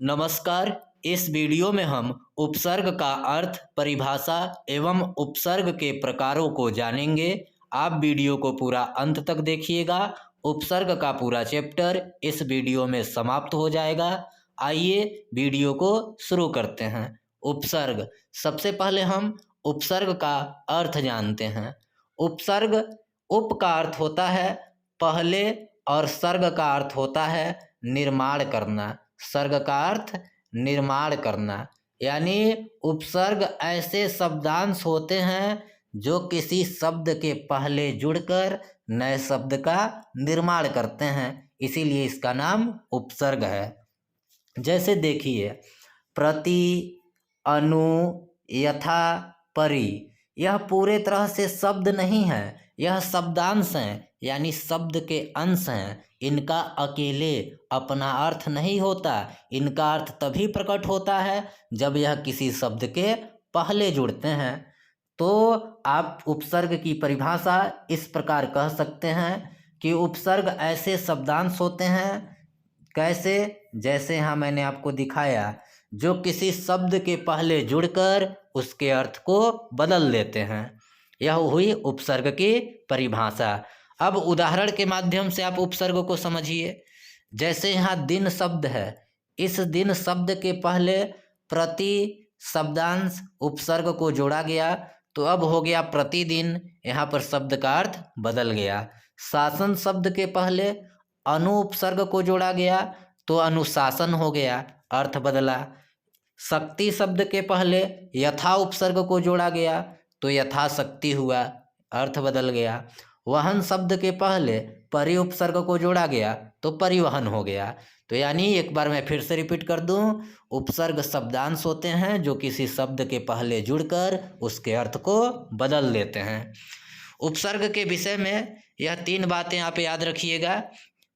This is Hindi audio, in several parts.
नमस्कार। इस वीडियो में हम उपसर्ग का अर्थ, परिभाषा एवं उपसर्ग के प्रकारों को जानेंगे। आप वीडियो को पूरा अंत तक देखिएगा। उपसर्ग का पूरा चैप्टर इस वीडियो में समाप्त हो जाएगा। आइए वीडियो को शुरू करते हैं। उपसर्ग। सबसे पहले हम उपसर्ग का अर्थ जानते हैं। उपसर्ग, उप का अर्थ होता है पहले और सर्ग का अर्थ होता है निर्माण करना। सर्ग का अर्थ निर्माण करना, यानी उपसर्ग ऐसे शब्दांश होते हैं जो किसी शब्द के पहले जुड़कर नए शब्द का निर्माण करते हैं, इसीलिए इसका नाम उपसर्ग है। जैसे देखिए, प्रति, अनु, यथा, परि, यह पूरे तरह से शब्द नहीं है, यह शब्दांश हैं, यानी शब्द के अंश हैं। इनका अकेले अपना अर्थ नहीं होता, इनका अर्थ तभी प्रकट होता है जब यह किसी शब्द के पहले जुड़ते हैं। तो आप उपसर्ग की परिभाषा इस प्रकार कह सकते हैं कि उपसर्ग ऐसे शब्दांश होते हैं, कैसे, जैसे यहाँ मैंने आपको दिखाया, जो किसी शब्द के पहले जुड़कर उसके अर्थ को बदल देते हैं। यह हुई उपसर्ग की परिभाषा। अब उदाहरण के माध्यम से आप उपसर्ग को समझिए। जैसे यहाँ दिन शब्द है, इस दिन शब्द के पहले प्रति शब्दांश उपसर्ग को जोड़ा गया, तो अब हो गया प्रतिदिन। यहाँ पर शब्द का अर्थ बदल गया। शासन शब्द के पहले अनु उपसर्ग को जोड़ा गया, तो अनुशासन हो गया, अर्थ बदला। शक्ति शब्द के पहले यथा उपसर्ग को जोड़ा गया, तो यथाशक्ति हुआ, अर्थ बदल गया। वहन शब्द के पहले परि उपसर्ग को जोड़ा गया, तो परिवहन हो गया। तो यानी एक बार मैं फिर से रिपीट कर दूं, उपसर्ग शब्दांश होते हैं जो किसी शब्द के पहले जुड़कर उसके अर्थ को बदल देते हैं। उपसर्ग के विषय में यह 3 बातें आप याद रखिएगा।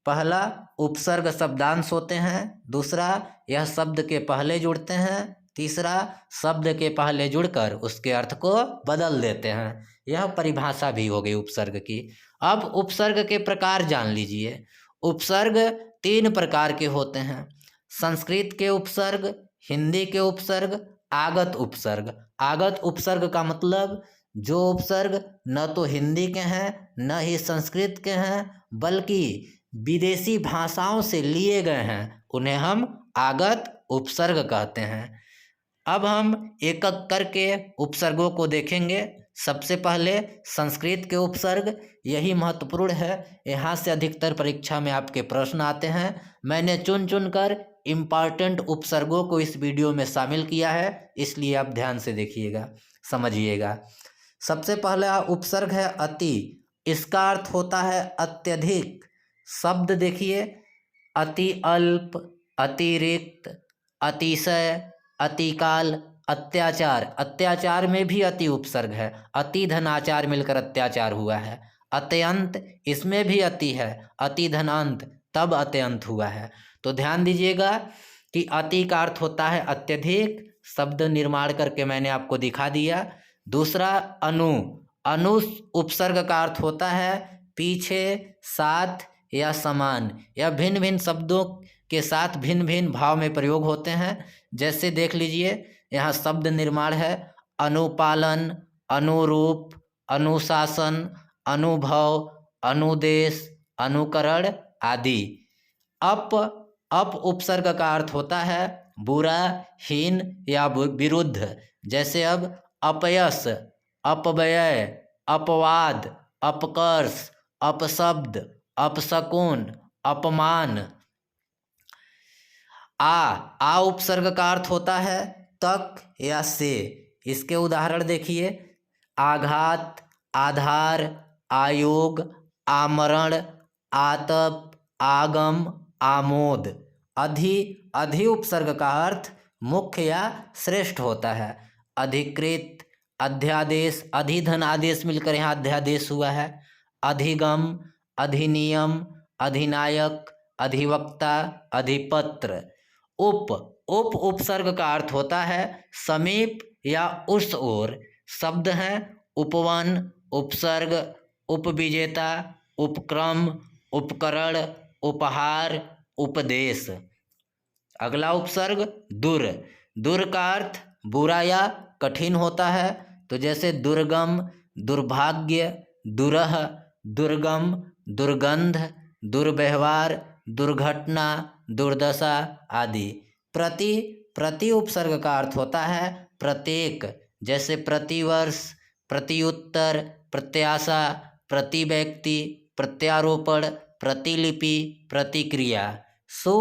पहला, उपसर्ग शब्दांश होते हैं। दूसरा, यह शब्द के पहले जुड़ते हैं। तीसरा, शब्द के पहले जुड़कर उसके अर्थ को बदल देते हैं। यह परिभाषा भी हो गई उपसर्ग की। अब उपसर्ग के प्रकार जान लीजिए। उपसर्ग 3 प्रकार के होते हैं। संस्कृत के उपसर्ग, हिंदी के उपसर्ग, आगत उपसर्ग। आगत उपसर्ग का मतलब जो उपसर्ग न तो हिंदी के हैं न ही संस्कृत के हैं, बल्कि विदेशी भाषाओं से लिए गए हैं, उन्हें हम आगत उपसर्ग कहते हैं। अब हम एक एक करके उपसर्गों को देखेंगे। सबसे पहले संस्कृत के उपसर्ग, यही महत्वपूर्ण है, यहाँ से अधिकतर परीक्षा में आपके प्रश्न आते हैं। मैंने चुन चुन कर इम्पॉर्टेंट उपसर्गों को इस वीडियो में शामिल किया है, इसलिए आप ध्यान से देखिएगा, समझिएगा। सबसे पहला उपसर्ग है अति। इसका अर्थ होता है अत्यधिक। शब्द देखिए, अति अल्प, अतिरिक्त, अतिशय, अतिकाल, अत्याचार। अत्याचार में भी अति उपसर्ग है, अति धनाचार मिलकर अत्याचार हुआ है। अत्यंत, इसमें भी अति है, अति धनांत, तब अत्यंत हुआ है। तो ध्यान दीजिएगा कि अति का अर्थ होता है अत्यधिक। शब्द निर्माण करके मैंने आपको दिखा दिया। दूसरा, अनु। अनु उपसर्ग का अर्थ होता है पीछे, साथ या समान। यह भिन्न भिन्न शब्दों के साथ भिन्न भिन्न भाव में प्रयोग होते हैं। जैसे देख लीजिए, यहाँ शब्द निर्माण है अनुपालन, अनुरूप, अनुशासन, अनुभव, अनुदेश, अनुकरण आदि। अप उपसर्ग का अर्थ होता है बुरा, हीन या विरुद्ध। जैसे अब अपयश, अपव्यय, अपवाद, अपकर्ष, अपशब्द, अपशकुन, अपमान। आ उपसर्ग का अर्थ होता है तक या से। इसके उदाहरण देखिए, आघात, आधार, आयोग, आमरण, आतप, आगम, आमोद। अधि उपसर्ग का अर्थ मुख्य या श्रेष्ठ होता है। अधिकृत, अध्यादेश, अधिधन आदेश मिलकर यहाँ अध्यादेश हुआ है। अधिगम, अधिनियम, अधिनायक, अधिवक्ता, अधिपत्र। उप उपसर्ग का अर्थ होता है समीप या उस ओर। शब्द हैं उपवन, उपसर्ग, उपविजेता, उपक्रम, उपकरण, उपहार, उपदेश अगला उपसर्ग दुर। दुर का अर्थ बुरा या कठिन होता है। तो जैसे दुर्गम, दुर्भाग्य, दुरह, दुर्गम, दुर्गंध, दुर्व्यवहार, दुर्घटना, दुर्दशा आदि। प्रति, प्रति उपसर्ग का अर्थ होता है प्रत्येक। जैसे प्रतिवर्ष, प्रत्युत्तर, प्रत्याशा, प्रति व्यक्ति, प्रत्यारोपण, प्रतिलिपि, प्रतिक्रिया। सु,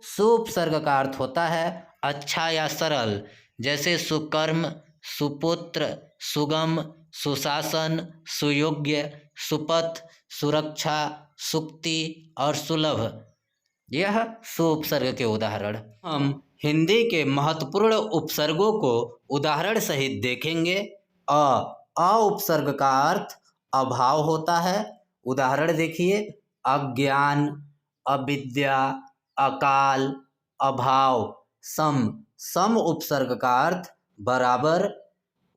सु उपसर्ग का अर्थ होता है अच्छा या सरल। जैसे सुकर्म, सुपुत्र, सुगम, सुशासन, सुयोग्य, सुपथ, सुरक्षा, सुक्ति और सुलभ। यह सु उपसर्ग के उदाहरण। हम हिंदी के महत्वपूर्ण उपसर्गों को उदाहरण सहित देखेंगे। अ उपसर्ग का अर्थ अभाव होता है। उदाहरण देखिए, अज्ञान, अविद्या, अकाल, अभाव। सम उपसर्ग का अर्थ बराबर।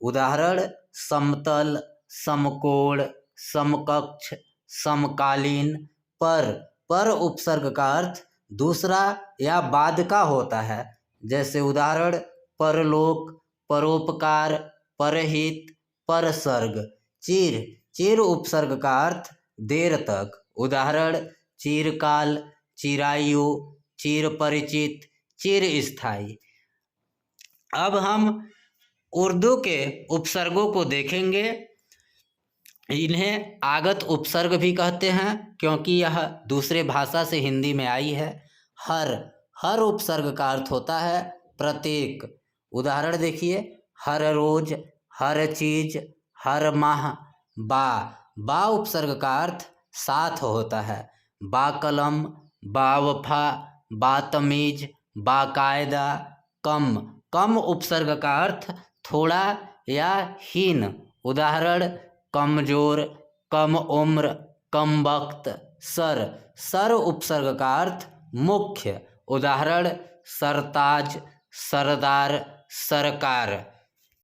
उदाहरण समतल, समकोण, समकक्ष, समकालीन। पर उपसर्ग का अर्थ दूसरा या बाद का होता है। जैसे उदाहरण परलोक, परोपकार, परहित, परसर्ग। चिर उपसर्ग का अर्थ देर तक। उदाहरण चिरकाल, चिरायु, चिरपरिचित, चिरस्थायी। अब हम उर्दू के उपसर्गों को देखेंगे। इन्हें आगत उपसर्ग भी कहते हैं क्योंकि यह दूसरे भाषा से हिंदी में आई है। हर उपसर्ग का अर्थ होता है प्रत्येक। उदाहरण देखिए, हर रोज, हर चीज, हर माह। बा उपसर्ग का अर्थ साथ होता है। बाकलम, बावफा, बातमीज, बाकायदा। कम उपसर्ग का अर्थ थोड़ा या हीन। उदाहरण कमजोर, कम उम्र, कम वक्त। सर उपसर्ग का अर्थ मुख्य। उदाहरण सरताज, सरदार, सरकार।